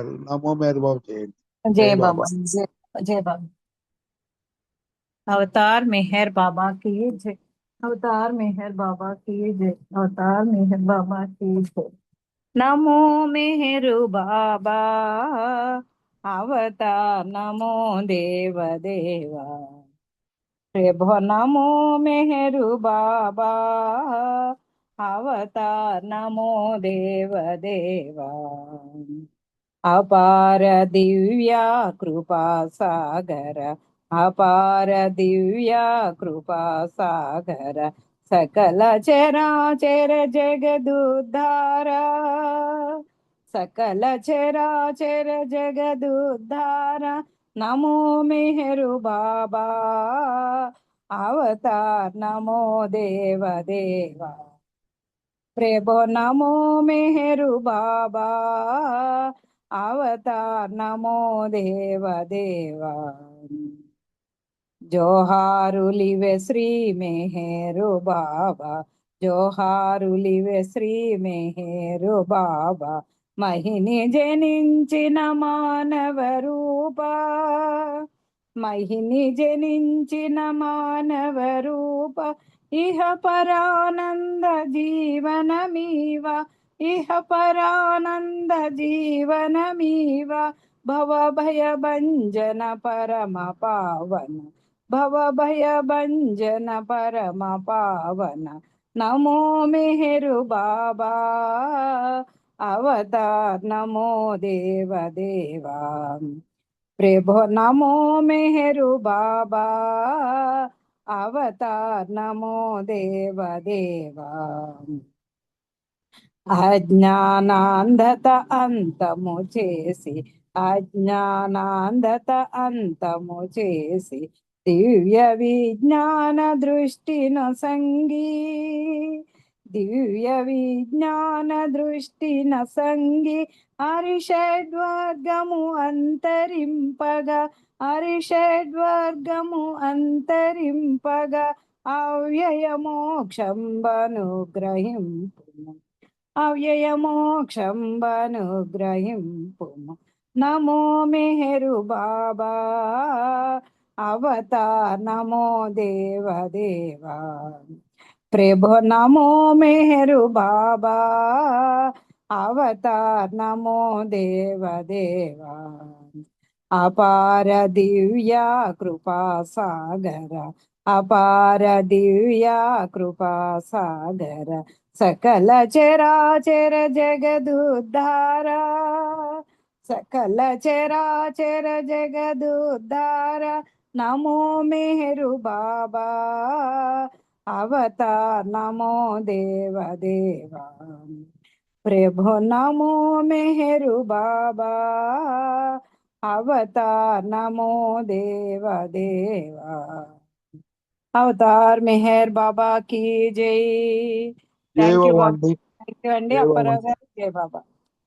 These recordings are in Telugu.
నమో మేరు బాబు చేయండి. जय జై बाबा। బాబా. जय जय बाबा। अवतार मेहर बाबा की जय। अवतार मेहर बाबा की जय। अवतार मेहर बाबा की जय। नमो मेहरु बाबा। अवतार नमो देव देवा। प्रभो नमो मेहरु बाबा। अवतार नमो देव देवा। अपार दिव्या कृपा सागर। अपार दिव्या कृपा सागर। सकल चराचर जगदुद्धार। सकल चराचर जगदुद्धार। नमो मेहरु बाबा। अवतार नमो देव देवा। प्रभो नमो मेहरु बाबा। अवतार नमो देव देवा। జోహారులివే శ్రీ మెహరు బాబా। జోహారులివే శ్రీ మెహరు బాబా। మహిని జనించిన మానవ రూప। మహిని జనించిన మానవ రూప। ఇహ పరానంద జీవనమీవ। ఇహ పరానంద జీవనమీవ। భవ భయ భంజన పరమ పావన। భవ భయ భంజన పరమ పావన। నమో మెహరు బాబా। అవతార్ నమో దేవ దేవా। ప్రభో నమో మెహరు బాబా। అవతార్ నమో దేవ దేవా। అజ్ఞానాంధత అంతము చేసి। అజ్ఞానాంధత అంతము చేసి। దివ్య విజ్ఞాన దృష్టిన సంగి। దివ్య విజ్ఞాన దృష్టిన సంగి। అరిషడ్వర్గము అంతరింపగా। అరిషడ్వర్గము అంతరింపగా। అవ్యయ మోక్షంబను గ్రహింపు। అవ్యయ మోక్షంబను గ్రహింపుము। నమో మెహరు బాబా। అవతార్ నమో దేవ దేవా। ప్రభో నమో మెహరు బాబా। అవతార్ నమో దేవ దేవా। అపార దివ్యా కృపా సాగర। అపార దివ్యా కృపా సాగర। सकल चराचर जगदुद्धार। सकल चराचर जगदुद्धार। नमो मेहरु बाबा। अवतार नमो देव देवा। प्रभो नमो मेहरु बाबा। अवतार नमो देव देवा। అవతార్ మెహర్ బాబా की జై। జై థ్యాంక్ యూ బాబా బాబా। అండి. థ్యాంక్ యూ అండి జై బాబా అప్పారావు అండి. గారు। జై బాబా।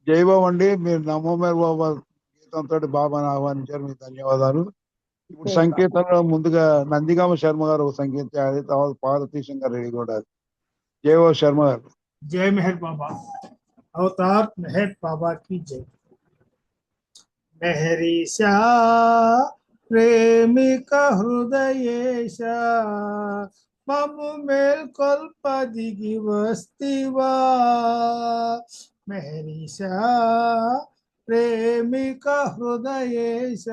జై బాబా అండి. మీరు నమో మేరు బాబా గీతంతో బాబాని ఆహ్వానించారు, మీకు ధన్యవాదాలు. ఇప్పుడు జై బాబా। సంకీర్తనలో ముందుగా నందిగామ శర్మ గారు ఒక సంగీతం చేయాలి, తర్వాత పార్వతీ శంకర్ రెడ్డి కూడా. జై బాబా శర్మ గారు. जय मेहर बाबा। अवतार मेहर बाबा की जय। मेहरीशा प्रेमिक हृदयेश ममु मेल्कोल्प दिगी वस्तिवा। मेहरीशा प्रेमिक हृदयेश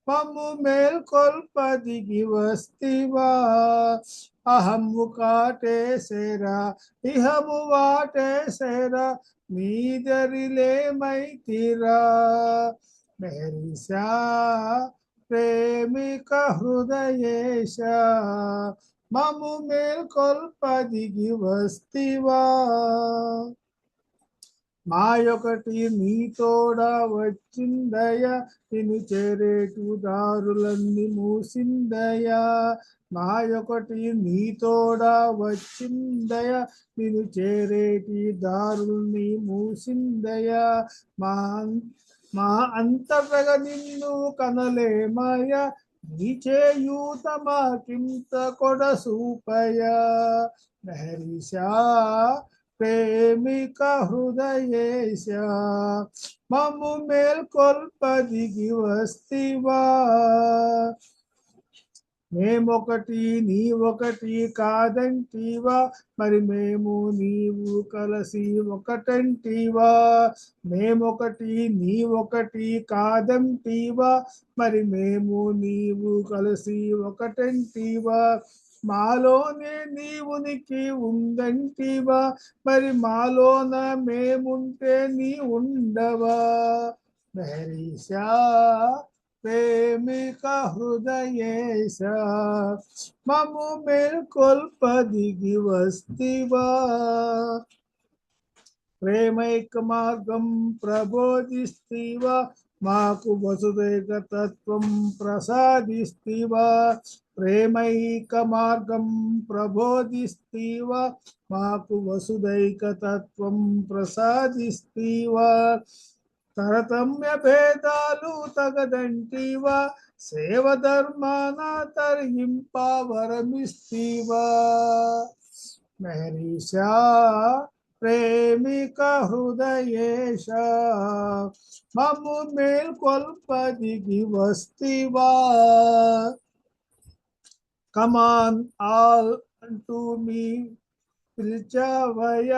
ममु मेल्कोल्प दिगी वस्तिवा। अहमु काटे सेरा इहमु वाटे सेरा नीदरिले मैतिरा। मेहरीशा प्रेमिक हृदयेश ममु मेल्कोल्प दिगी वस्तिवा। మాయొకటి నీతోడ వచ్చిందయ నిన్ను చేరేటు దారులన్నీ మూసిందయ। మాయొకటి నీతోడ వచ్చిందయ నిన్ను చేరేటి దారుల్ని మూసిందయ। మా మా అంతటగా నిన్ను కనలేమయ నీ చేయూత మాకింత కొడ సూపయ। మెహరీషా ప్రేమిక హృదయేశ మమ్ము మేల్కొల్పదిగి వస్తివా మేమొకటి నీవొకటి కాదంటివా మరి మేము నీవు కలిసి ఒకటంటివా మేమొకటి నీవొకటి కాదంటివా మరి మేము నీవు కలిసి ఒకటంటివా మాలోనే నీవునికి ఉందంటివా మరి మాలోన మేముంటే నీ ఉండవా మెహరీషా ప్రేమిక హృదయేశ మము మేల్కొల్పదిగి వస్తివా ప్రేమైక మార్గం ప్రబోధిస్తివా మాకు వసుదైక తత్వం ప్రసాదిస్తివా ప్రేమైక మార్గం ప్రబోధిస్తివా మాకు వసుదైక తత్వం ప్రసాదిస్తివా తరతమ్య భేదాలు తగదంటివా సేవ ధర్మాన తరింప వరమిస్తివా మెహరీషా ప్రేమిక హృదయేశ మమ్ము మేల్కొల్పదిగి వస్తివా కమాన్ ఆల్ అంటూ మీ పిలిచావయ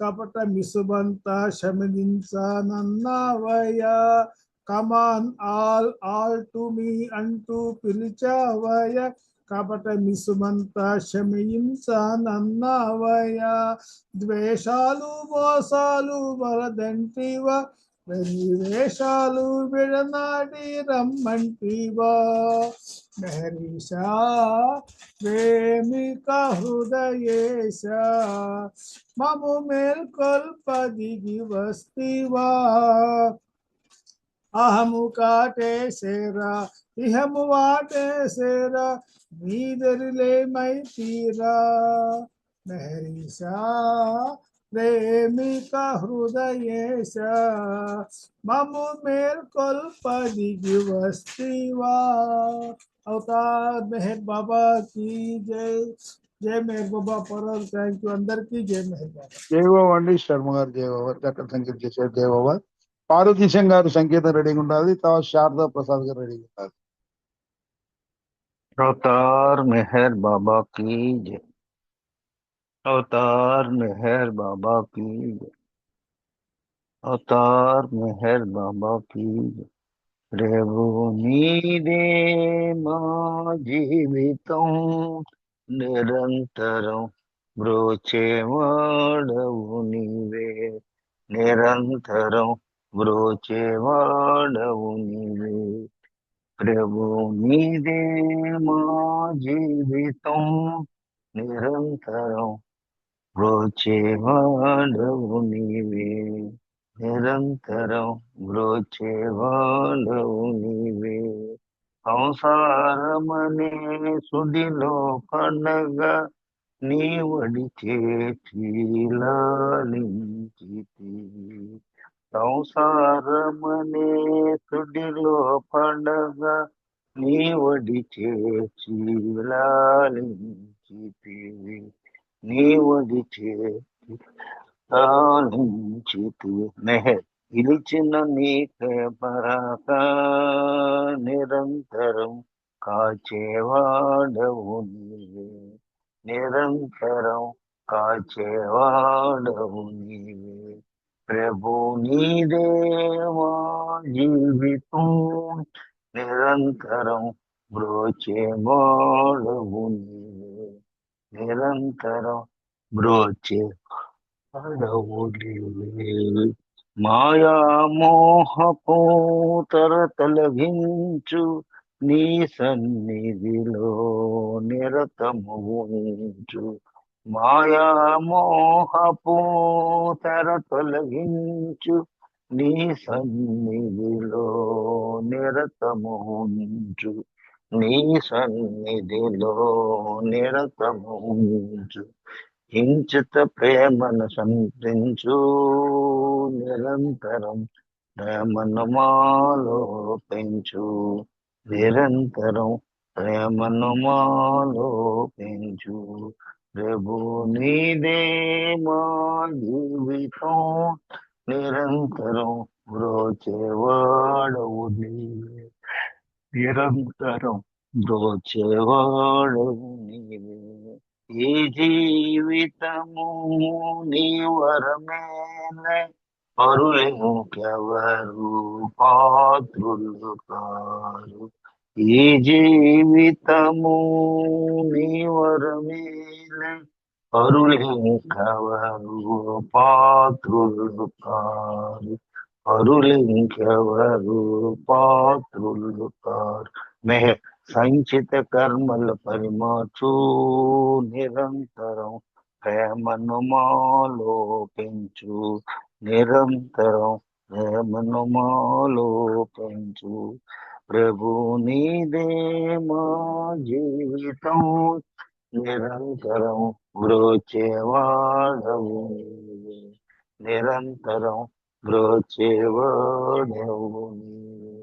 కపట మిసుబంత శమించానన్నావయ కమాన్ ఆల్ టు మీ అంటూ పిలిచావయ కపట మిసుబంత శమించానన్నావయ ద్వేషాలు మోసాలు వరదంటివా వేషాలు విడనాడి రమ్మంటివా మెహరీషా ప్రేమిక హృదయేశ మము మేల్కొల్పదిగి వస్తివా అహము కాటేసేరా ఇహము వాటేసేరా నీదరిలేమై తీరా మెహరీషా ప్రేమిక హృదయేశ మము మేల్కొల్పదిగి వస్తివా అవతార్ మెహర్ బాబా की జై జై మెహర్ బాబా పరర్ థ్యాంక్ యూ అందరికీ జై మెహర్ బాబా జై బాబా అండి శర్మ గారు జై బాబా చక్కటి సంగీతం చేశారు జై బాబా పార్వతీశం గారు సంగీతం రెడీగా ఉండాలి తర్వాత శారదా ప్రసాద్ గారు రెడీగా ఉండాలి अवतार मेहर बाबा की जय। अवतार मेहर बाबा की जय। अवतार मेहर बाबा की जय। రేవు నీదే మా జీవితం నిరంతరం బ్రోచేవాడవు నీవే నిరంతరం బ్రోచేవాడవు నీవే ప్రభు నీదే మా జీవితం నిరంతరం బ్రోచేవాడవు నీవే నిరంతరం బ్రోచేవాడవు నీవే సంసారమనే సుడిలో పడగా నీ వడి చేతిలాలించితి సంసారమనే సుడిలో పడగా నీ వడి చేతిలాలించితివి నీ వడి చేతి తాలించితివి మెహర్ పిలిచిన నీకే పరాక నిరంతరం కాచేవాడవు నీవే నిరంతరం కాచేవాడవు నీవే ప్రభు నీదే మా జీవితం నిరంతరం బ్రోచేవాడవు నీవే నిరంతరం బ్రోచే మాయా మోహపు తర తొలగించు నీ సన్నిధిలో నిరతము ఉంచు మాయా మోహపు తర తొలగించు నీ సన్నిధిలో నిరతము ఉంచు నీ సన్నిధిలో నిరతము ఉంచు కించిత ప్రేమను సంతరించు నిరంతరం ప్రేమను మాలో పెంచు నిరంతరం ప్రేమను మాలో పెంచు ప్రభు నీదే మా జీవితం నిరంతరం బ్రోచేవాడవు నీవే నిరంతరం బ్రోచేవాడవు నీవే ఈ జీవితము నీ వరమేలే పరులెంకెవరు పాత్రులు కారు ఈ జీవితము నీ వరమేలే పరులెంకెవరు పాత్రులు కారు పరులెంకెవరు పాత్రులు కారు మెహ సంచిత కర్మల పరిమాచు నిరంతరం ప్రేమను మాలో పెంచు నిరంతరం ప్రేమను మాలో పెంచు ప్రభు నీదే మా జీవితం నిరంతరం బ్రోచేవాడవు నీవే. నిరంతరం బ్రోచేవాడవు నీవే.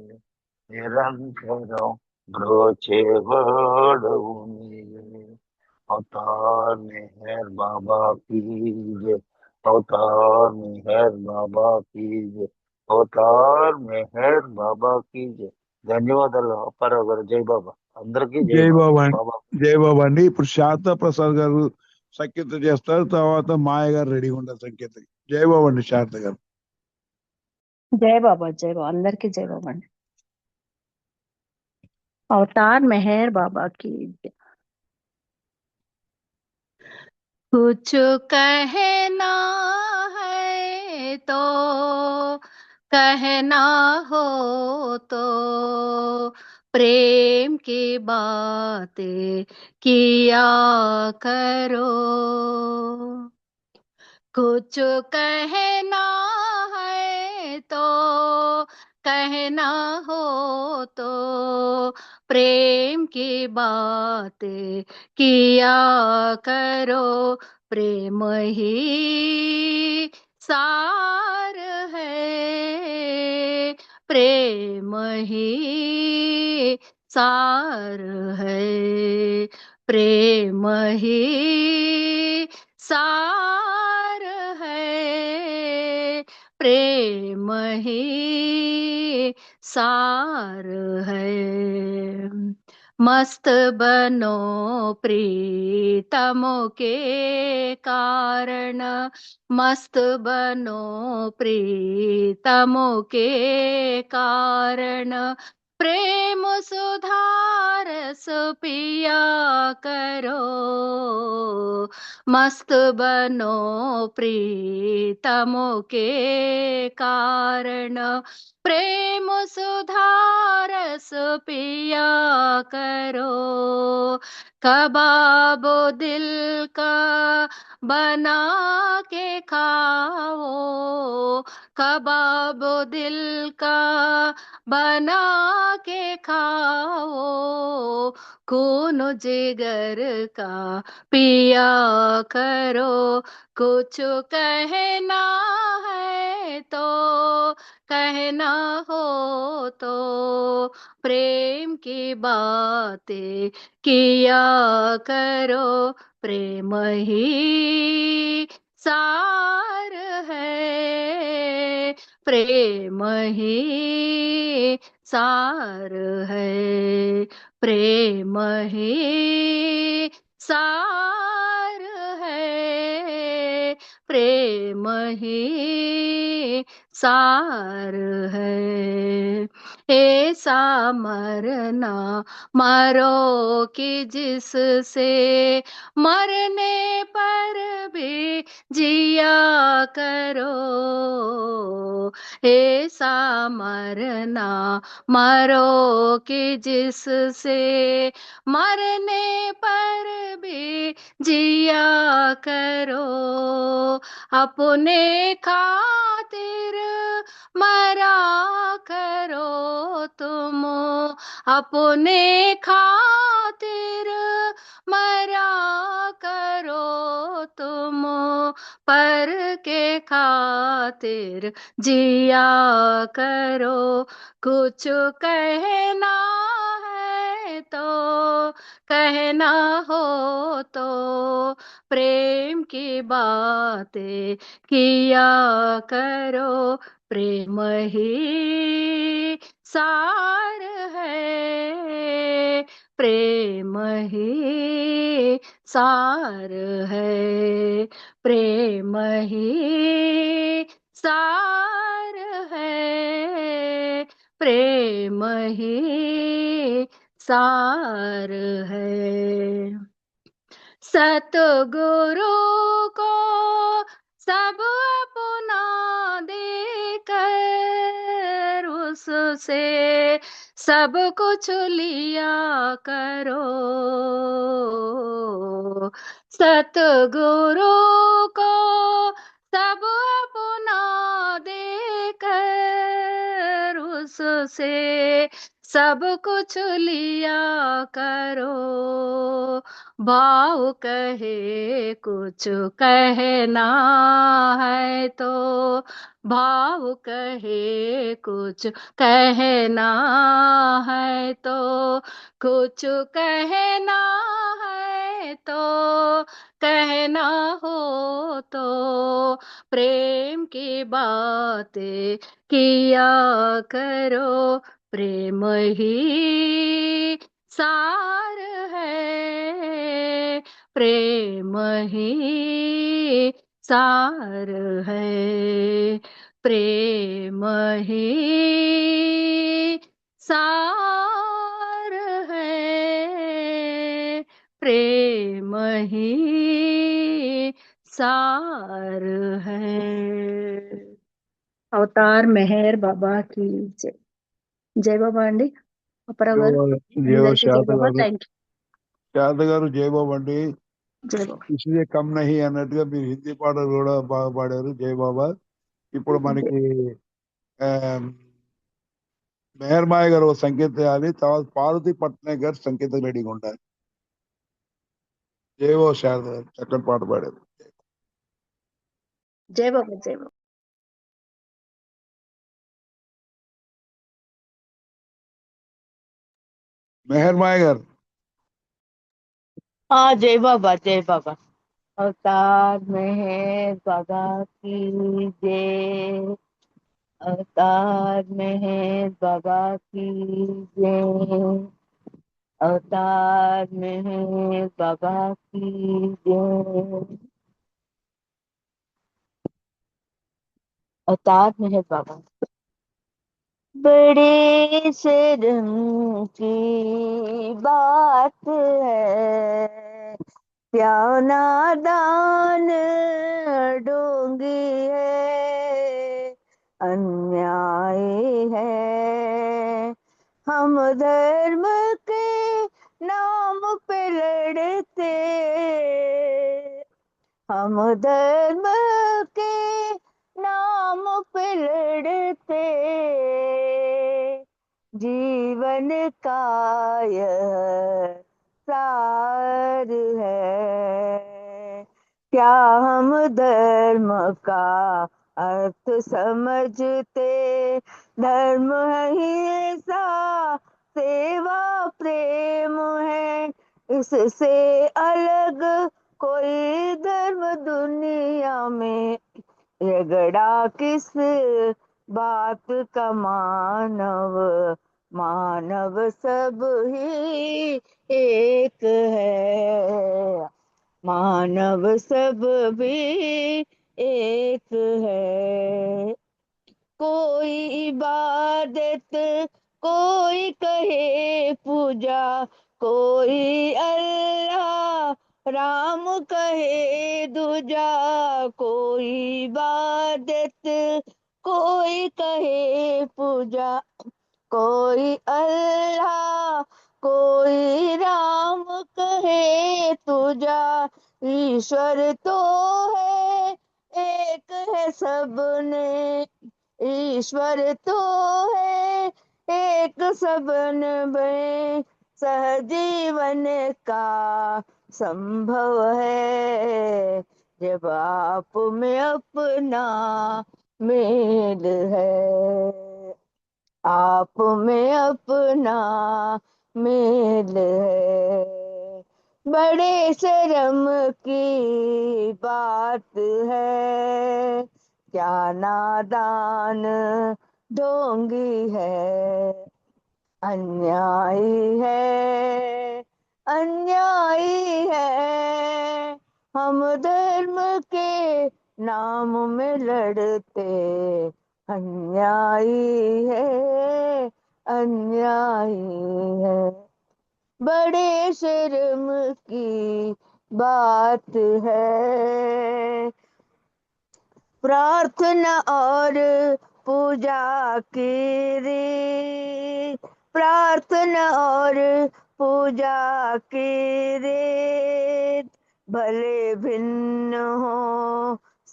నిరంతరం బ్రోచేవాడవు నీవే. अवतार मेहर बाबा कीजिए अवतार मेहर बाबा कीजिए अवतार मेहर बाबा कीजिए ధన్యవాదాలు అప్పారావు గారు జై బాబా అందరికీ జై జై బాబా బాబా అండి. బాబా జై బాబా అండి. ఇప్పుడు శారదా ప్రసాద్ గారు సంకేత చేస్తారు, తర్వాత మాయ గారు రెడీగా ఉంటారు సంకేత. జై బాబా అండి శారద గారు. జై బాబా అందరికీ జై బాబా అండి. अवतार मेहर बाबा की जय। कुछ कहना है तो कहना हो तो प्रेम की बातें किया करो। कुछ कहना है तो कहना हो तो प्रेम की बातें किया करो। प्रेम ही सार है प्रेम ही सार है प्रेम ही सार है प्रेम ही सार है। मस्त बनो प्रीतमों के कारण मस्त बनो प्रीतमों के कारण प्रेम सुधारस पिया करो। मस्त बनो प्रीतमों के कारण प्रेम सुधारस पिया करो। कबाब दिल का बना के खाओ कबाब दिल का बना के खाओ। खून जिगर का पिया करो। कुछ कहना है तो कहना हो तो प्रेम की बातें किया करो। प्रेम ही सार है प्रेम ही सार है प्रेम ही सार है प्रेम ही सार है। ऐसा मरना मरो कि जिससे मरने पर भी जिया करो। ऐसा मरना मरो कि जिससे मरने पर भी जिया करो। अपने खातिर मरा करो तुम अपने खातिर मरा करो तुम पर के खातिर जिया करो। कुछ कहना है तो कहना हो तो प्रेम की बातें किया करो, प्रेम ही सार है, प्रेम ही सार है, प्रेम ही सार है, प्रेम ही सार है। सतगुरु को सब अपना देकर उससे सब कुछ लिया करो, सतगुरु को सब अपना देकर उससे सब कुछ लिया करो, भाव कहे कुछ कहना है तो, भाव कहे कुछ कहना है तो, कुछ कहना है तो, कहना हो तो प्रेम की बातें किया करो, प्रेम ही सार है, प्रेम ही सार है, प्रेम ही सार है, प्रेम ही सार है। అవతార్ మెహర్ బాబా की जय। జై బాబా అండి అప్పారావు గారు, జయ అందరికీ జై శారద బాబా, గారు, థ్యాంక్ యూ, శారద గారు జయబాబు అండి. జై బాబా. ఇసుదే కమ్ నహి అన్నట్టుగా మీరు హిందీ పాటలు కూడా బాగా పాడారు. జయ బాబా. ఇప్పుడు మనకి మెహర్ మాయ గారు ఒక సంకేతం చేయాలి, తర్వాత పార్వతి పట్నాయక్ గారు సంకేతం రెడీగా ఉండాలి. జయో శారద గారు చక్కని పాట పాడారు. జై బాబా, జై బాబా. మెహర్ మాయ గారు. हाँ जय बाबा जय बाबा। अवतार मेहर बाबा की जय, अवतार मेहर बाबा की जय, अवतार मेहर बाबा की जय, अवतार मेहर बाबा। बड़े शर्म की बात है, प्याना दान डोंगी है, अन्याय है, हम धर्म के नाम पे लड़ते, हम धर्म के नाम पे लड़ते, जीवन का यह सार है, क्या हम धर्म का अर्थ समझते, धर्म ही ऐसा सेवा प्रेम है, इससे अलग कोई धर्म दुनिया में झगड़ा किस बात का, मानव मानव सब ही एक है, मानव सब भी एक है, कोई इबादत कोई कहे पूजा, कोई अल्लाह राम कहे दूजा, कोई इबादत कोई कहे पूजा, कोई अल्लाह कोई राम कहे तुझा, ईश्वर तो है एक है सबने, ईश्वर तो है एक सबन में, सहजीवन का संभव है, जब आप में अपना मेल है, आप में अपना मेल है। बड़े शर्म की बात है, क्या नादान ढोंगी है। अन्यायी है, अन्यायी है, हम धर्म के नाम में लड़ते। अन्यायी है, अन्यायी है, बड़े शर्म की बात है। प्रार्थना और पूजा की रीत, प्रार्थना और पूजा की रीत, भले भिन्न हो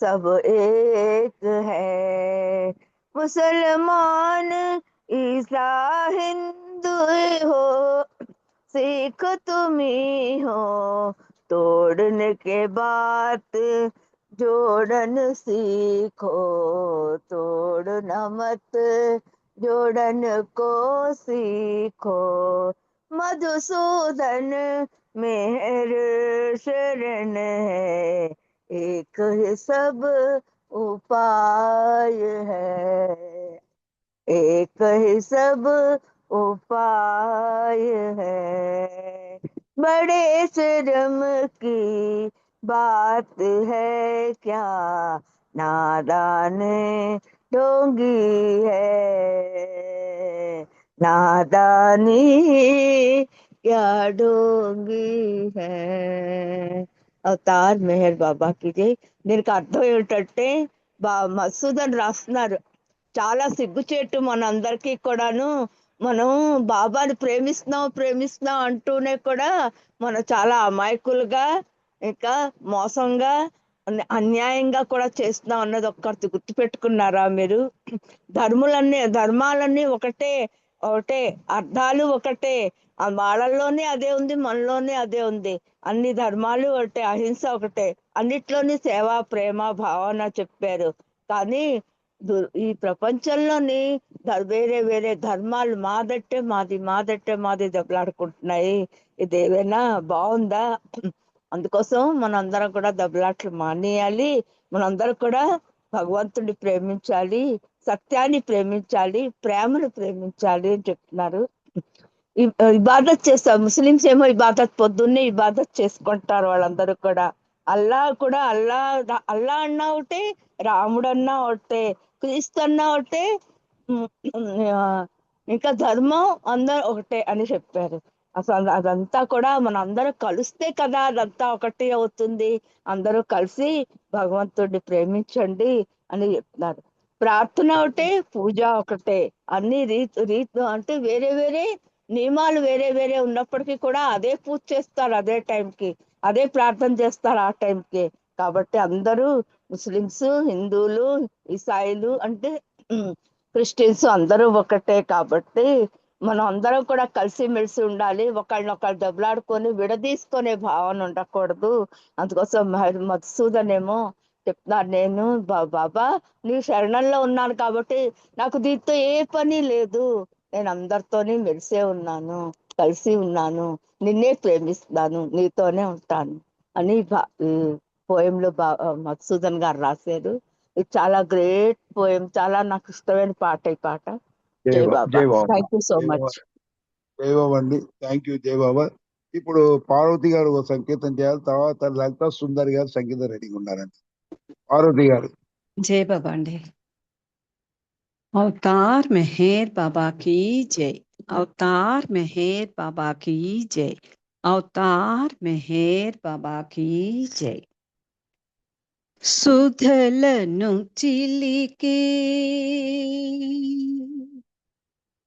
सब एक है। मुसलमान ईसा हिंदू हो, सिख तुम्ही हो, तोड़ने के बाद जोड़न सीखो। तोड़ना मत, जोड़न को सीखो। मधुसूदन मेहर शरण है, एक ही सब उपाय है। एक ही सब उपाय है, बड़े शर्म की बात है, क्या नादान ढोंगी है। नादानी क्या ढोंगी है। అవతార్ మెహర్ బాబా की जय। దీనికి అర్థం ఏమిటంటే మధుసూదన్ రాస్తున్నారు, చాలా సిగ్గుచేటు మనందరికీ కూడాను. మనం బాబాని ప్రేమిస్తున్నాం అంటూనే కూడా మనం చాలా అమాయకులుగా, ఇంకా మోసంగా, అన్యాయంగా కూడా చేస్తున్నాం అన్నది ఒక్కటి గుర్తుపెట్టుకున్నారా మీరు? ధర్మాలన్నీ ఒకటే, అర్థాలు ఒకటే. వాళ్ళల్లోనే అదే ఉంది, మనలోనే అదే ఉంది. అన్ని ధర్మాలు ఒకటే, అహింస ఒకటే, అన్నిట్లోని సేవ, ప్రేమ, భావన చెప్పారు. కానీ ఈ ప్రపంచంలోని వేరే వేరే ధర్మాలు మాదంటే మాది దెబ్బలాడుకుంటున్నాయి. ఇదేమైనా బాగుందా? అందుకోసం మనందరం కూడా దెబ్బలాట్లు మానేయాలి. మనందరం కూడా భగవంతుడిని ప్రేమించాలి, సత్యాన్ని ప్రేమించాలి, ప్రేమను ప్రేమించాలి అని చెప్తున్నారు. ఇబాదత్ చేస్తారు ముస్లిమ్స్ ఏమో, ఇబాదత్ పొద్దున్నే ఇబాదత్ చేసుకుంటారు వాళ్ళందరూ కూడా. అల్లా అన్నా ఒకటే, రాముడు అన్నా ఒకటే, క్రీస్తు అన్నా ఒకటే, ఇంకా ధర్మం అందరూ ఒకటే అని చెప్పారు. అసలు అదంతా కూడా మన అందరూ కలిస్తే కదా అదంతా ఒకటి అవుతుంది. అందరూ కలిసి భగవంతుడిని ప్రేమించండి అని చెప్తున్నారు. ప్రార్థన ఒకటే, పూజ ఒకటే. అన్ని రీతు అంటే వేరే వేరే నియమాలు వేరే వేరే ఉన్నప్పటికీ కూడా అదే పూజ చేస్తారు, అదే టైంకి అదే ప్రార్థన చేస్తారు ఆ టైంకి. కాబట్టి అందరూ ముస్లిమ్స్, హిందువులు, ఇసాయిలు అంటే క్రిస్టియన్స్ అందరూ ఒకటే. కాబట్టి మనం అందరం కూడా కలిసిమెలిసి ఉండాలి. ఒకళ్ళనొకళ్ళు దెబ్బలాడుకొని విడదీసుకునే భావన ఉండకూడదు. అందుకోసం మధుసూదన్ ఏమో చెప్తున్నారు, నేను బాబా నీ శరణంలో ఉన్నాను కాబట్టి నాకు దీంతో ఏ పని లేదు, నేను అందరితోని మెలిసే ఉన్నాను, కలిసి ఉన్నాను, నిన్నే ప్రేమిస్తున్నాను, నీతోనే ఉంటాను అని పోయంలో మధుసూదన్ గారు రాశారు. ఇది చాలా గ్రేట్ పోయం, చాలా నాకు ఇష్టమైన పాట ఈ పాట. జై Baba. Thank you so much. జై బాబా అండి, థ్యాంక్ యూ జై బాబా. ఇప్పుడు పార్వతి గారు ఒక సంకేతం చేయాలి, తర్వాత లలిత సుందరి గారు సంగీతం రెడీగా ఉన్నారండి. పార్వతి గారు. जय बाबा अंडे। अवतार मेहर बाबा की जय। अवतार मेहर बाबा की जय। अवतार मेहर बाबा की जय। सुधలను చిలికే,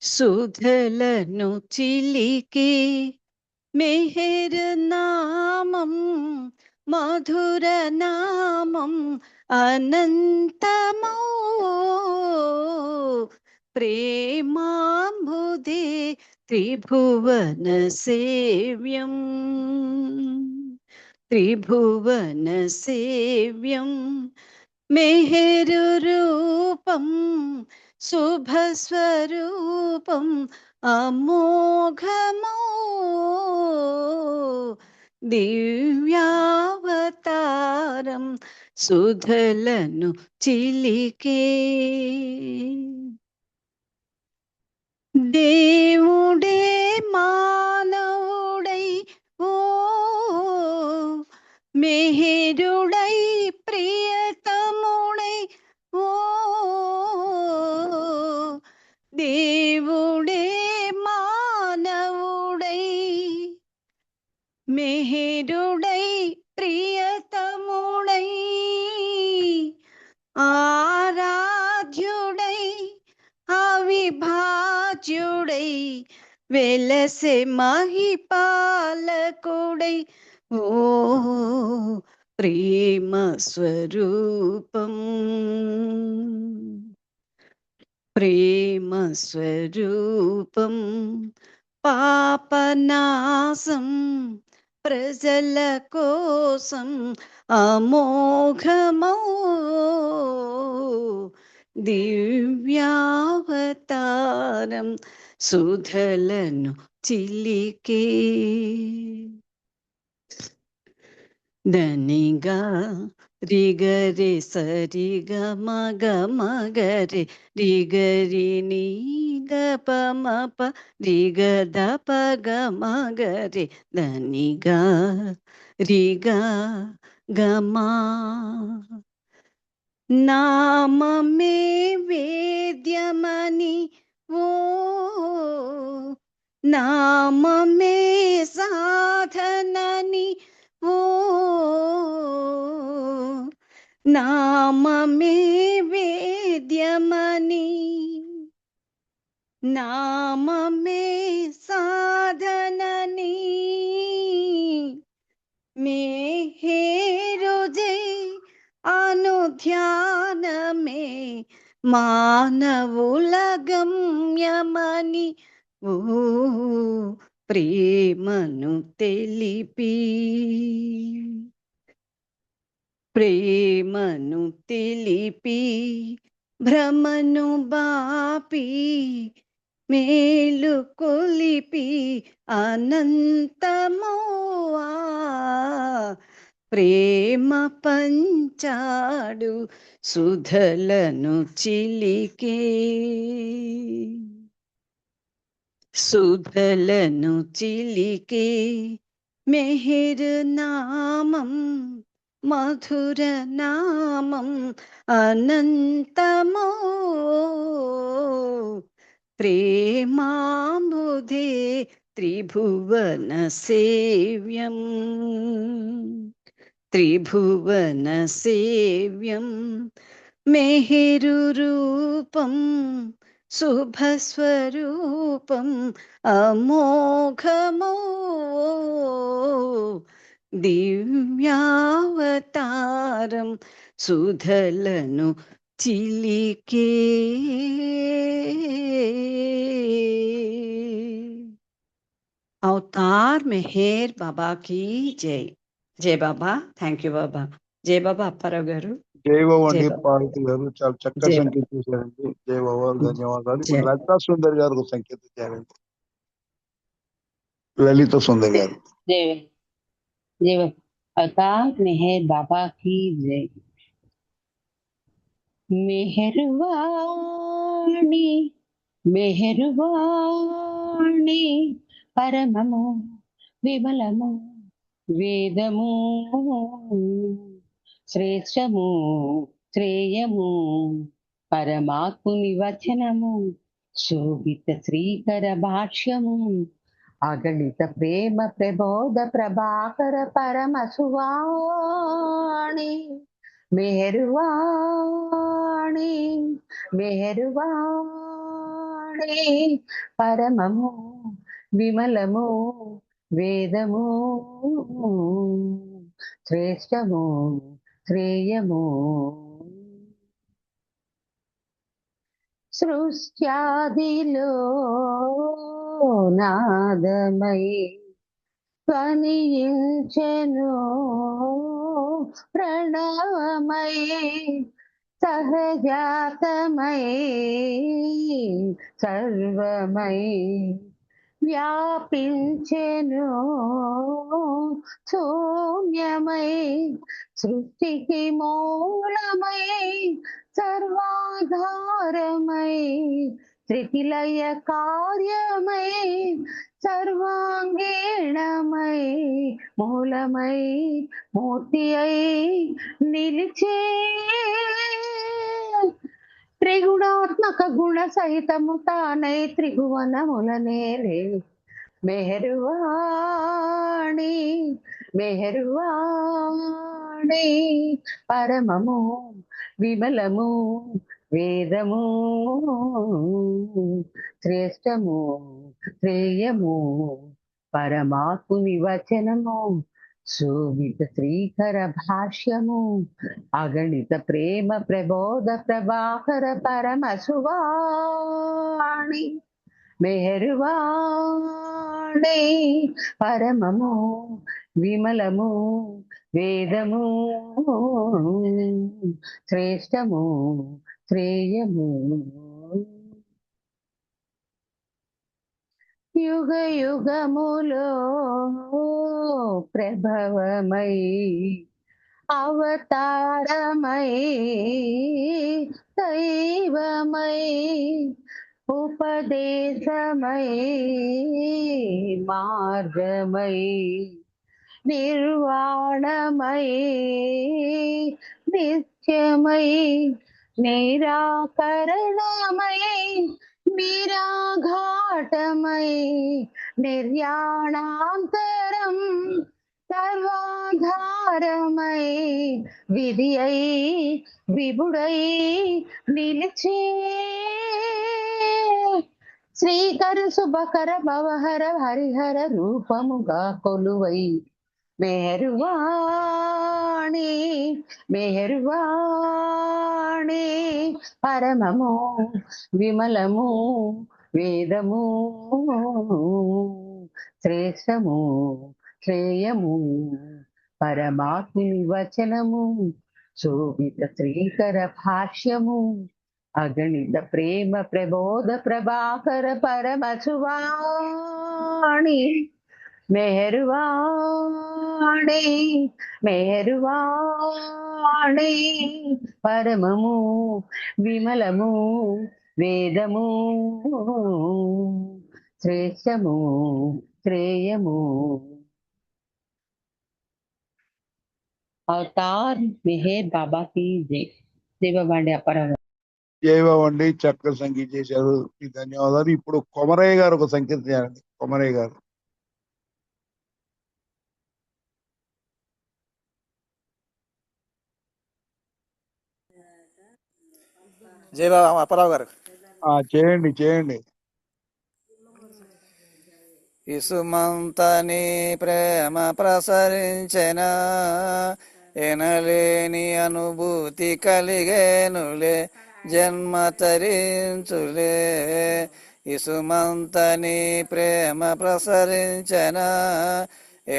సుధలను చిలికే మెహర్ నామం, మధుర నామం అనంతమో, ప్రేమాంబుదే త్రిభువన సేవ్యం, త్రిభువన సేవ్యం. మెహరు రూపం శుభస్వరూపం అమోఘమో దివ్యావతారం సుధలను చిలికే దేవుడే మానవుడై ఓ మెహరుడై ప్రియతముడై ఓ దేవుడే మానవుడై మెహరుడై ప్రియతముడై ఆరాధ్యుడై అవిభాజ్యుడై వెలసె మహిపాలకుడై ఓ ప్రేమ స్వరూపం ప్రేమ స్వరూపం పాపనాశం ప్రజల కోసం అమోఘమో దివ్యావతారం సుధలను చిలికే ధనిగా రిగరి సరిగ మగ మగరి రిగరి నీ గప మప రిగ దప గ మగరి ధనిగా రిగా గమా నామమే వేద్యమని ఓ నామమే సాధనని ఓ నామమే వేద్యమని నామమే సాధనని మేహేరుజై అనుధ్యానమే మానవుల గమ్యమని ఓ ప్రేమను తెలిపి ప్రేమను తెలిపి భ్రమను బాపి మేలు కొలిపి అనంతమో ప్రేమ పంచాడు సుధలను చిలికే సుధలను చిలికే మెహర్ నామం మధుర నామం అనంతమో ప్రేమాంబుధే త్రిభువన సేవ్యం త్రిభువన సేవ్యం మెహరు రూపం శుభస్వరూపం అమోఘమో దివ్యావతారం సుధలను చిలికే అవతార్ మెహర్ బాబా की జై జై బాబా థ్యాంక్ యూ బాబా జై బాబా అప్పారావు గారు జై బాబా అండి. జై బాబా. పార్వతి గారు చాలా చక్కగా జై బాబా. సంకేతం చేశారండి. జై బాబా, ధన్యవాదాలు. ఇప్పుడు జై. లలితా సుందర్ గారు ఒక సంకేతం చేయాలండి. లలిత సుందర్ గారు. जय जय अवतार मेहर बाबा की जय मेहरवाणी मेहरवाणी परमము విమలము వేదము శ్రేష్టము శ్రేయము పరమాత్ముని వచనము శోభిత శ్రీకర భాష్యము అగణిత ప్రేమ ప్రబోధ ప్రభాకర పరమ సువాణి మెహరువాణి మెహరువాణి పరమము విమలము వేదము శ్రేష్టము శ్రేయము సృష్ట్యాదిలో నాదమై ధ్వనించెను ప్రణవమై సహజాతమై సర్వమై వ్యాపించెను శూన్యమై సృష్టికి మూలమై సర్వాధారమై త్రికిలయ కార్యమై సర్వాంగీణమై మూలమై మూర్తి అయి నిలిచే త్రిగుణాత్మక గుణ సహితము తానై త్రిభువనములనేలే మెహరువాణి మెహరువాణి పరమము విమలము వేదము శ్రేష్టము శ్రేయము పరమాత్ముని వచనము శోభిత శ్రీకర భాష్యము అగణిత ప్రేమ ప్రబోధ ప్రభాకర పరమ సువాణి మెహరువాణి పరమము విమలము వేదము శ్రేష్టము శ్రేయము యుగ యుగములో ప్రభవమై అవతారమై దైవమై ఉపదేశమై మార్గమై నిర్వాణమై నిత్యమై నిరాకరణమై నిరాఘాటమై నిర్యాణాంతరం సర్వాధారమై విధి అయి విభుడై నిలిచే శ్రీకర శుభకర భవహర హరిహర రూపముగా కొలువై మెహరువాణి మెహరువాణి పరమము విమలము వేదము శ్రేష్టము శ్రేయము పరమాత్ముని వచనము శోభిత శ్రీకర భాష్యము అగణిత ప్రేమ ప్రబోధ ప్రభాకర పరమ సువాణి మెహరువాణి మెహరువాణి పరమము విమలము వేదము శ్రేష్టము శ్రేయము అవతార్ మెహర్ బాబా की जय దేవబాండి అపరాధ జయబాబండి చక్కగా సంగీతం చేశారు. ఈ ధన్యవాదాలు. ఇప్పుడు కొమరయ్య గారు ఒక సంగీతం చేయాలండి. కొమరయ్య గారు. జై బాబా అప్పారావు గారు. చేయండి చేయండి. ఇసుమంతని ప్రేమ ప్రసరించెన ఎనలేని అనుభూతి కలిగేనులే జన్మ తరించులే. ఇసుమంతని ప్రేమ ప్రసరించెన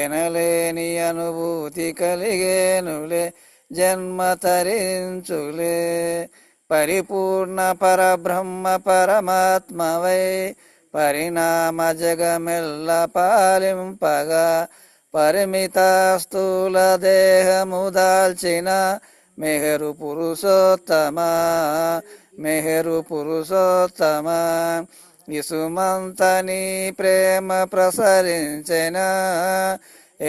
ఎనలేని అనుభూతి కలిగేనులే జన్మ తరించులే. పరిపూర్ణ పరబ్రహ్మ పరమాత్మవై పరిణామ జగమెల్ల పాలింపగా పరిమిత స్థూల దేహము దాల్చిన మెహరు పురుషోత్తమ మెహరు పురుషోత్తమ. ఇసుమంతని ప్రేమ ప్రసరించెన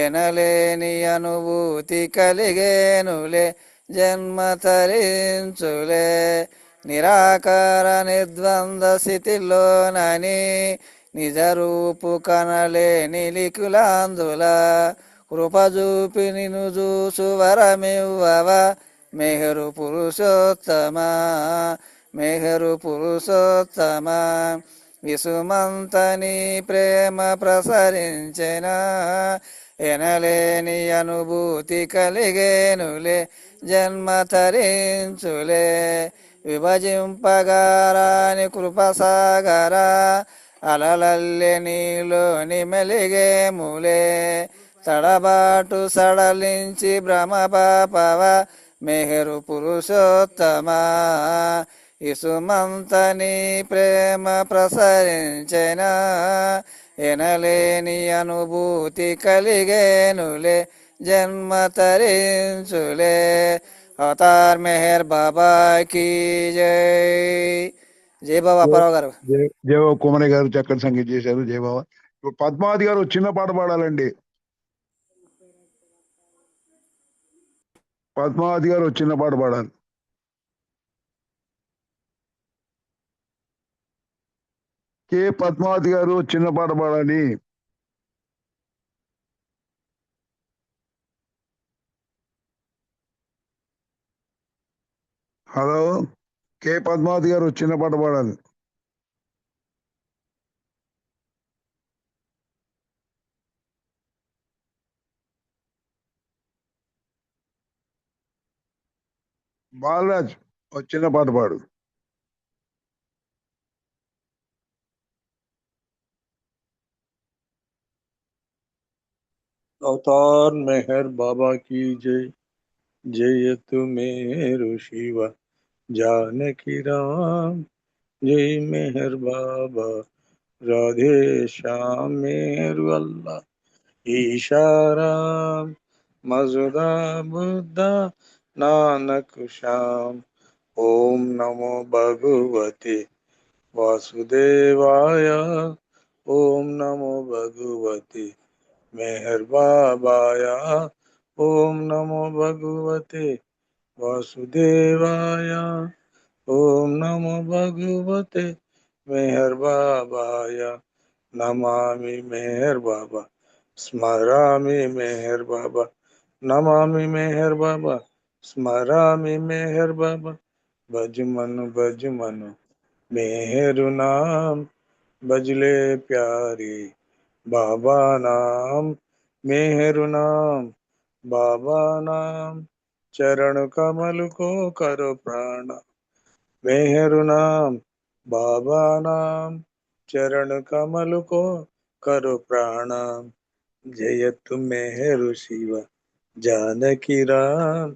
ఎనలేని అనుభూతి కలిగేనులే జన్మ తరించులే. నిరాకార నిర్ద్వంద స్థితిలోనని నిజ రూపు కనలేని లికులాందుల కృపజూపి నిను చూసు వరమివ్వవ మెహరు పురుషోత్తమ మెహరు పురుషోత్తమ. విసుమంతని ప్రేమ ప్రసరించెన ఎనలేని అనుభూతి కలిగేనులే జన్మ తరించులే. విభజింపగారాని కృపసాగర అలలల్లె నీలోని మెలిగేములే. తడబాటు సడలించి భ్రమ పాపవ మెహరు పురుషోత్తమా ఇసుమంతని ప్రేమ ప్రసరించెనా ఎనలేని అనుభూతి కలిగేనులే జన్మ తరించులే అవతార్ మెహర్ బాబా కీ జై. జై బాబా అప్పారావు గారు. జయబాబా కుమరి గారు చక్కటి సంగీతం చేశారు. జయబాబా. ఇప్పుడు పద్మావతి గారు చిన్న పాట పాడాలండి. పద్మావతి గారు చిన్న పాట పాడాలి. కే పద్మావతి గారు చిన్న పాట పాడాలి. హలో, కే పద్మావతి గారు చిన్న పాట పాడాలి. బాలరాజ్ చిన్న పాట పాడు. अवतार मेहर बाबा की जय. जय तु मेरु शिव जानकी राम. जय मेहर बाबा राधे श्याम मेरु अल्लाह ईशाराम मजुदा बुद्धा नानक श्याम. ओम नमो भगवते वासुदेवाय. ओम नमो भगवते मेहर बाबाया. ओम नमो भगवते वासुदेवाय. ओम नमो भगवते मेहर बाबाय. नमामि मेहर बाबा स्मरामि मेहर बाबा. नमामि मेहर बाबा स्मरामि मेहर बाबा. भजमनु मेहरु नाम बजले प्यारे बाबा नाम. मेहरु नाम बाबा नाम चरण कमल को करो प्राण. मेहरु नाम बाबा नाम चरण कमल को करो प्रणाम. जयतु मेहरु शिव जानकी राम.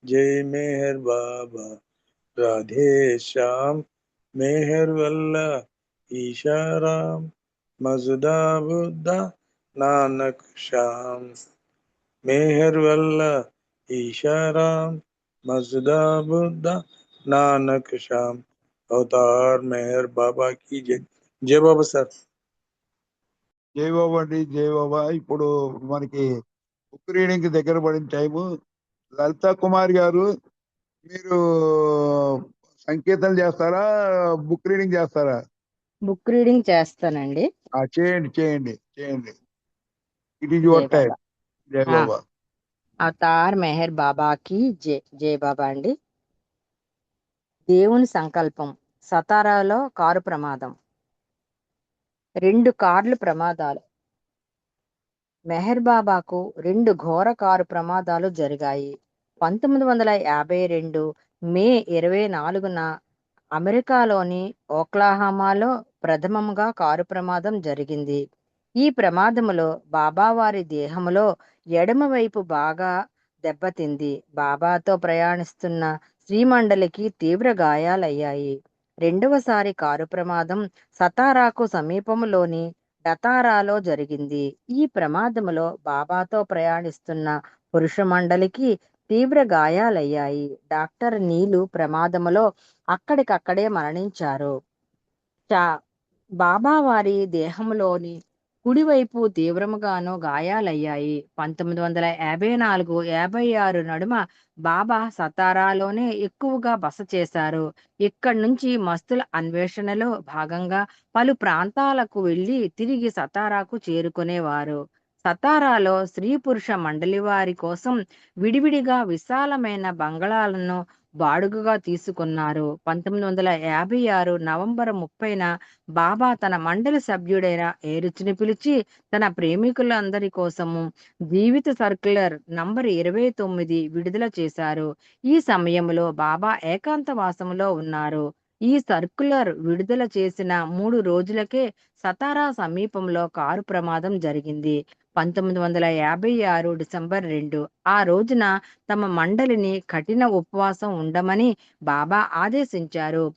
जय मेहर बाबा राधे श्याम. मेहरु अल्लाह ईशाराम मजुदा बुद्धा नानक श्याम. मेहरु अल्लाह ईशाराम मजुदा बुद्धा नानक श्याम. अवतार मेहर बाबा की जय. जय बाबा సార్. జయబాబా అండి. జయబాబా. ఇప్పుడు మనకి బుక్ రీడింగ్ కి దగ్గర పడిన టైము. లలితా కుమార్ గారు, మీరు సంకీర్తనలు చేస్తారా, బుక్ రీడింగ్ చేస్తారా? బుక్ రీడింగ్ చేస్తానండి. చేయండి చేయండి చేయండి. It is jai your time. Baba. జయ బాబా. అవతార్ మెహర్ బాబాకి జై. జై బాబా అండి. దేవుని సంకల్పం. సతారాలో కారు ప్రమాదం. 2 కార్లు ప్రమాదాలు. మెహర్ బాబాకు 2 ఘోర కారు ప్రమాదాలు జరిగాయి. 1952 మే 24న అమెరికాలోని ఓక్లాహామాలో ప్రథమంగా కారు ప్రమాదం జరిగింది. ఈ ప్రమాదములో బాబావారి దేహంలో ఎడమ వైపు బాగా దెబ్బతింది. బాబాతో ప్రయాణిస్తున్న శ్రీమండలికి తీవ్ర గాయాలయ్యాయి. రెండవసారి కారు ప్రమాదం సతారాకు సమీపంలోని డతారాలో జరిగింది. ఈ ప్రమాదములో బాబాతో ప్రయాణిస్తున్న పురుష మండలికి తీవ్ర గాయాలయ్యాయి. డాక్టర్ నీలు ప్రమాదములో అక్కడికక్కడే మరణించారు. బాబా వారి దేహంలోని కుడివైపు తీవ్రముగాను గాయాలయ్యాయి. 1954-56 నడుమ బాబా సతారాలోనే ఎక్కువగా బస చేశారు. ఇక్కడి నుంచి మస్తుల అన్వేషణలో భాగంగా పలు ప్రాంతాలకు వెళ్లి తిరిగి సతారాకు చేరుకునేవారు. సతారాలో స్త్రీ పురుష మండలి వారి కోసం విడివిడిగా విశాలమైన బంగళాలను బాడుగగా తీసుకున్నారు. 1956 నవంబర్ 30న బాబా తన మండలి సభ్యుడైన ఏరుచిని పిలిచి తన ప్రేమికులందరి కోసము జీవిత సర్క్యులర్ నంబర్ 29 విడుదల చేశారు. ఈ సమయంలో బాబా ఏకాంతవాసంలో ఉన్నారు. ఈ సర్క్యులర్ విడుదల చేసిన 3 రోజులకే సతారా సమీపంలో కారు ప్రమాదం జరిగింది. 1956 డిసెంబర్ 2. ఆ రోజున తమ మండలిని కఠిన ఉపవాసం ఉండమని బాబా ఆదేశించారు.